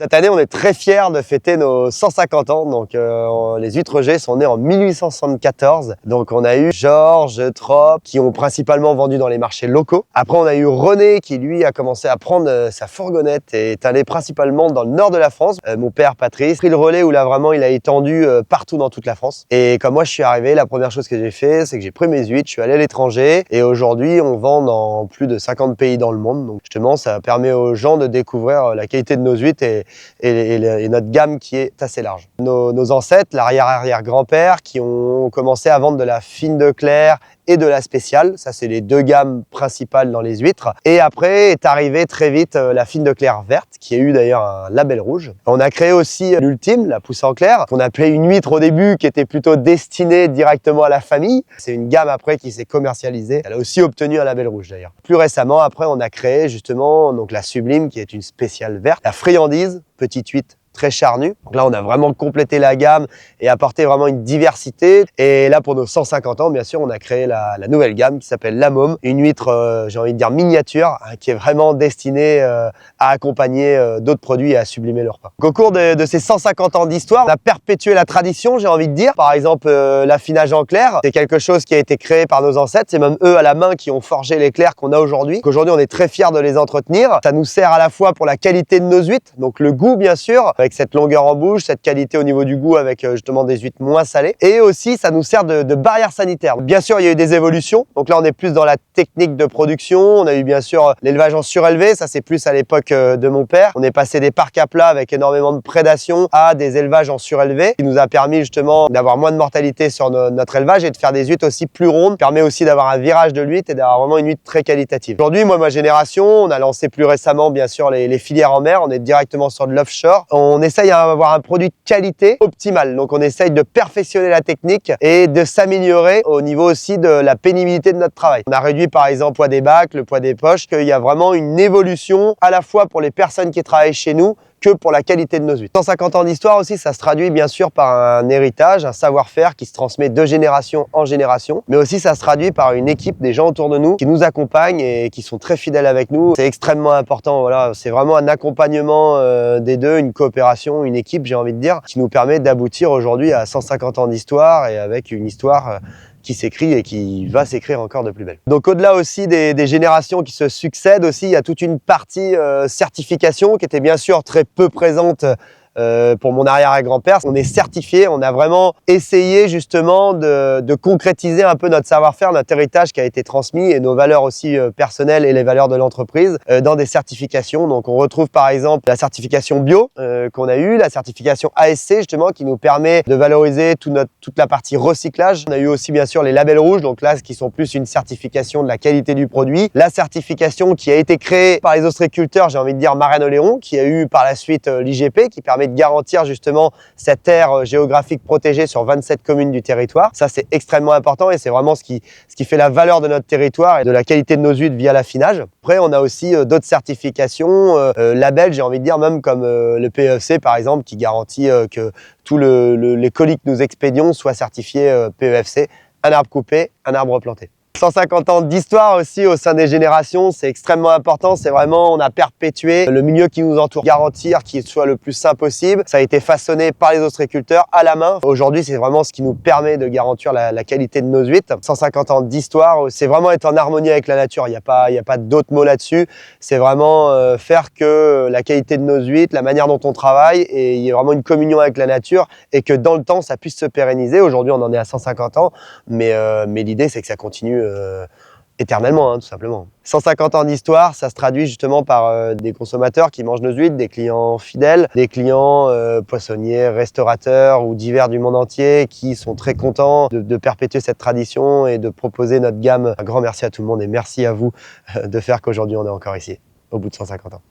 Cette année, on est très fiers de fêter nos 150 ans. Donc, les huîtres G sont nées en 1874. Donc, on a eu Georges, Trop, qui ont principalement vendu dans les marchés locaux. Après, on a eu René, qui lui a commencé à prendre sa fourgonnette et est allé principalement dans le nord de la France. Mon père, Patrice, pris le relais où là, vraiment, il a étendu partout dans toute la France. Et comme moi, je suis arrivé, la première chose que j'ai fait, c'est que j'ai pris mes huîtres, je suis allé à l'étranger. Et aujourd'hui, on vend dans plus de 50 pays dans le monde. Donc, justement, ça permet aux gens de découvrir la qualité de nos huîtres et notre gamme qui est assez large. Nos ancêtres, l'arrière-arrière-grand-père, qui ont commencé à vendre de la fine de Clerc et de la spéciale. Ça, c'est les deux gammes principales dans les huîtres. Et après est arrivée très vite la fine de Clerc verte, qui a eu d'ailleurs un label rouge. On a créé aussi l'ultime, la pousse en clair, qu'on appelait une huître au début, qui était plutôt destinée directement à la famille. C'est une gamme après qui s'est commercialisée. Elle a aussi obtenu un label rouge d'ailleurs. Plus récemment, après, on a créé justement donc la sublime, qui est une spéciale verte, la friandise, petite huître très charnue. Donc là, on a vraiment complété la gamme et apporté vraiment une diversité. Et là, pour nos 150 ans, bien sûr, on a créé la nouvelle gamme qui s'appelle la Môme, une huître, j'ai envie de dire miniature, qui est vraiment destinée à accompagner d'autres produits et à sublimer le repas. Donc, au cours de ces 150 ans d'histoire, on a perpétué la tradition, j'ai envie de dire. Par exemple, l'affinage en clair, c'est quelque chose qui a été créé par nos ancêtres. C'est même eux à la main qui ont forgé les clairs qu'on a aujourd'hui. Aujourd'hui, on est très fiers de les entretenir. Ça nous sert à la fois pour la qualité de nos huîtres, donc le goût, bien sûr, avec cette longueur en bouche, cette qualité au niveau du goût avec justement des huîtres moins salées. Et aussi, ça nous sert de barrière sanitaire. Bien sûr, il y a eu des évolutions. Donc là, on est plus dans la technique de production. On a eu bien sûr l'élevage en surélevé. Ça, c'est plus à l'époque de mon père. On est passé des parcs à plat avec énormément de prédation à des élevages en surélevé, qui nous a permis justement d'avoir moins de mortalité sur notre élevage et de faire des huîtres aussi plus rondes. Permet aussi d'avoir un virage de l'huître et d'avoir vraiment une huître très qualitative. Aujourd'hui, moi, ma génération, on a lancé plus récemment, bien sûr, les filières en mer. On est directement sur de l'offshore. On essaye à avoir un produit de qualité optimale. Donc, on essaye de perfectionner la technique et de s'améliorer au niveau aussi de la pénibilité de notre travail. On a réduit, par exemple, le poids des bacs, le poids des poches, qu'il y a vraiment une évolution à la fois pour les personnes qui travaillent chez nous que pour la qualité de nos huîtres. 150 ans d'histoire aussi, ça se traduit bien sûr par un héritage, un savoir-faire qui se transmet de génération en génération, mais aussi ça se traduit par une équipe, des gens autour de nous qui nous accompagnent et qui sont très fidèles avec nous. C'est extrêmement important, voilà, c'est vraiment un accompagnement des deux, une coopération, une équipe, j'ai envie de dire, qui nous permet d'aboutir aujourd'hui à 150 ans d'histoire et avec une histoire qui s'écrit et qui va s'écrire encore de plus belle. Donc au-delà aussi des générations qui se succèdent aussi, il y a toute une partie certification qui était bien sûr très peu présente pour mon arrière-grand-père. On est certifié, on a vraiment essayé justement de concrétiser un peu notre savoir-faire, notre héritage qui a été transmis et nos valeurs aussi personnelles et les valeurs de l'entreprise dans des certifications. Donc on retrouve par exemple la certification bio qu'on a eue, la certification ASC justement qui nous permet de valoriser toute la partie recyclage. On a eu aussi bien sûr les labels rouges, donc là qui sont plus une certification de la qualité du produit. La certification qui a été créée par les ostréiculteurs, j'ai envie de dire Marraine-Oléron, qui a eu par la suite l'IGP qui permet de garantir justement cette aire géographique protégée sur 27 communes du territoire. Ça, c'est extrêmement important et c'est vraiment ce qui fait la valeur de notre territoire et de la qualité de nos huîtres via l'affinage. Après, on a aussi d'autres certifications, labels, j'ai envie de dire, même comme le PEFC par exemple, qui garantit que tous les colis que nous expédions soient certifiés PEFC, un arbre coupé, un arbre replanté. 150 ans d'histoire aussi au sein des générations, c'est extrêmement important. C'est vraiment, on a perpétué le milieu qui nous entoure, garantir qu'il soit le plus sain possible. Ça a été façonné par les ostréiculteurs à la main. Aujourd'hui, c'est vraiment ce qui nous permet de garantir la qualité de nos huîtres. 150 ans d'histoire, c'est vraiment être en harmonie avec la nature. Il n'y a pas d'autres mots là-dessus. C'est vraiment faire que la qualité de nos huîtres, la manière dont on travaille, et il y a vraiment une communion avec la nature et que dans le temps, ça puisse se pérenniser. Aujourd'hui, on en est à 150 ans, mais l'idée, c'est que ça continue éternellement, tout simplement. 150 ans d'histoire, ça se traduit justement par des consommateurs qui mangent nos huîtres, des clients fidèles, des clients poissonniers, restaurateurs ou divers du monde entier qui sont très contents de perpétuer cette tradition et de proposer notre gamme. Un grand merci à tout le monde et merci à vous de faire qu'aujourd'hui on est encore ici, au bout de 150 ans.